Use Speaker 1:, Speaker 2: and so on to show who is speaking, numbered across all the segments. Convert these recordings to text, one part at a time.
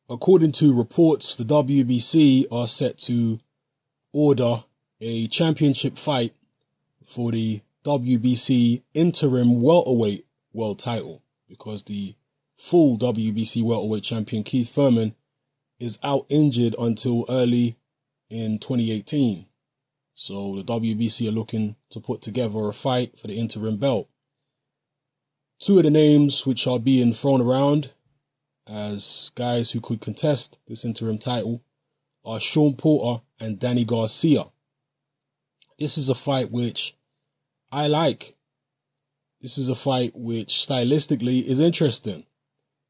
Speaker 1: According to reports, the WBC are set to order a championship fight for the WBC Interim welterweight world title, because the full WBC welterweight champion Keith Thurman is out injured until early in 2018. So the WBC are looking to put together a fight for the interim belt. Two of the names which are being thrown around as guys who could contest this interim title are Shawn Porter and Danny Garcia. This is a fight which I like. This is a fight which stylistically is interesting.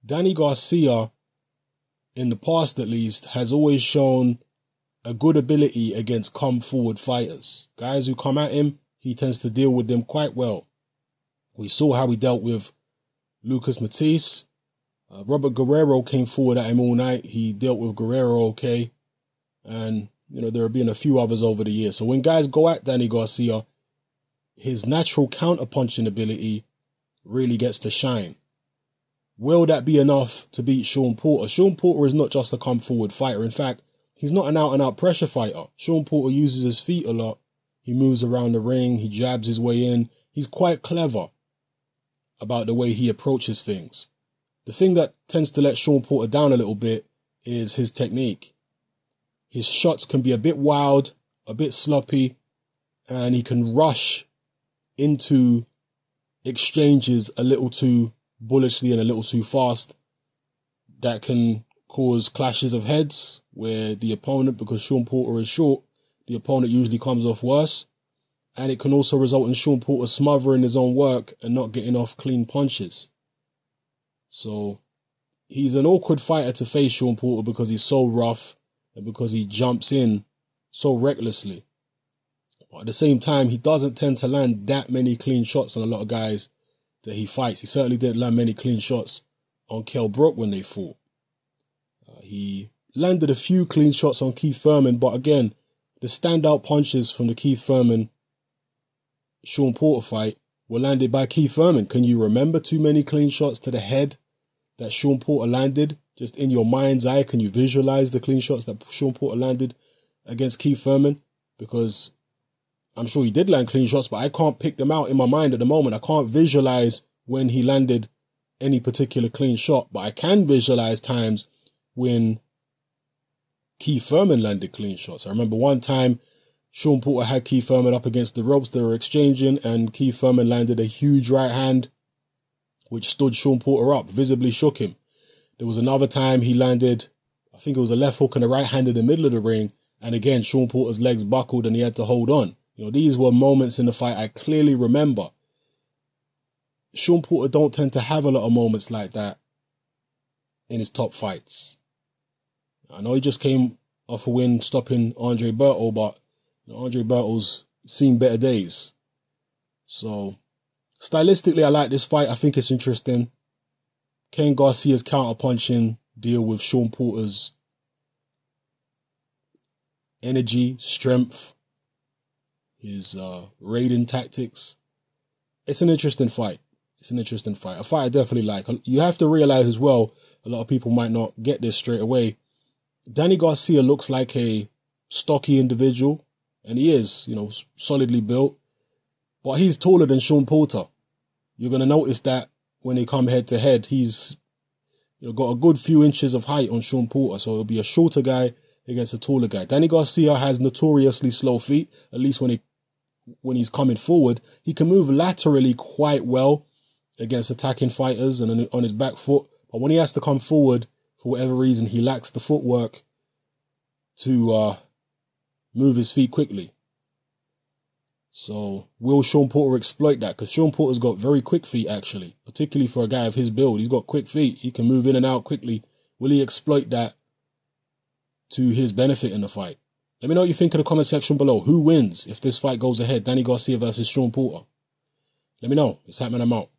Speaker 1: Danny Garcia, in the past at least, has always shown a good ability against come-forward fighters. Guys who come at him, he tends to deal with them quite well. We saw how he dealt with Lucas Matisse. Robert Guerrero came forward at him all night. He dealt with Guerrero okay. And, there have been a few others over the years. So when guys go at Danny Garcia, his natural counter-punching ability really gets to shine. Will that be enough to beat Shawn Porter? Shawn Porter is not just a come-forward fighter. In fact, he's not an out-and-out pressure fighter. Shawn Porter uses his feet a lot. He moves around the ring. He jabs his way in. He's quite clever about the way he approaches things. The thing that tends to let Shawn Porter down a little bit is his technique. His shots can be a bit wild, a bit sloppy, and he can rush into exchanges a little too bullishly and a little too fast. That can cause clashes of heads where the opponent, because Shawn Porter is short, the opponent usually comes off worse. And it can also result in Shawn Porter smothering his own work and not getting off clean punches. So he's an awkward fighter to face, Shawn Porter, because he's so rough and because he jumps in so recklessly. But at the same time, he doesn't tend to land that many clean shots on a lot of guys that he fights. He certainly didn't land many clean shots on Kell Brook when they fought. He landed a few clean shots on Keith Thurman, but again, the standout punches from the Keith Thurman-Shawn Porter fight were landed by Keith Thurman. Can you remember too many clean shots to the head that Shawn Porter landed? Just in your mind's eye, can you visualize the clean shots that Shawn Porter landed against Keith Thurman? Because I'm sure he did land clean shots, but I can't pick them out in my mind at the moment. I can't visualize when he landed any particular clean shot, but I can visualize times when Keith Thurman landed clean shots. I remember one time Shawn Porter had Keith Thurman up against the ropes. They were exchanging, and Keith Thurman landed a huge right hand, which stood Shawn Porter up, visibly shook him. There was another time he landed, I think it was a left hook and a right hand in the middle of the ring, and again, Shawn Porter's legs buckled and he had to hold on. These were moments in the fight I clearly remember. Shawn Porter don't tend to have a lot of moments like that in his top fights. I know he just came off a win stopping Andre Berto, but Andre Berto's seen better days. So, stylistically, I like this fight. I think it's interesting. Cain Garcia's counter-punching deal with Shawn Porter's energy, strength, his raiding tactics. It's an interesting fight. It's an interesting fight. A fight I definitely like. You have to realize as well, a lot of people might not get this straight away. Danny Garcia looks like a stocky individual, and he is, solidly built. But he's taller than Shawn Porter. You're going to notice that when they come head to head. He's got a good few inches of height on Shawn Porter, so it'll be a shorter guy against a taller guy. Danny Garcia has notoriously slow feet, at least when he's coming forward. He can move laterally quite well against attacking fighters and on his back foot. But when he has to come forward, for whatever reason, he lacks the footwork to move his feet quickly. So will Shawn Porter exploit that? Because Shawn Porter's got very quick feet, actually, particularly for a guy of his build. He's got quick feet. He can move in and out quickly. Will he exploit that to his benefit in the fight? Let me know what you think in the comment section below. Who wins if this fight goes ahead? Danny Garcia versus Shawn Porter. Let me know. It's happening. I'm out.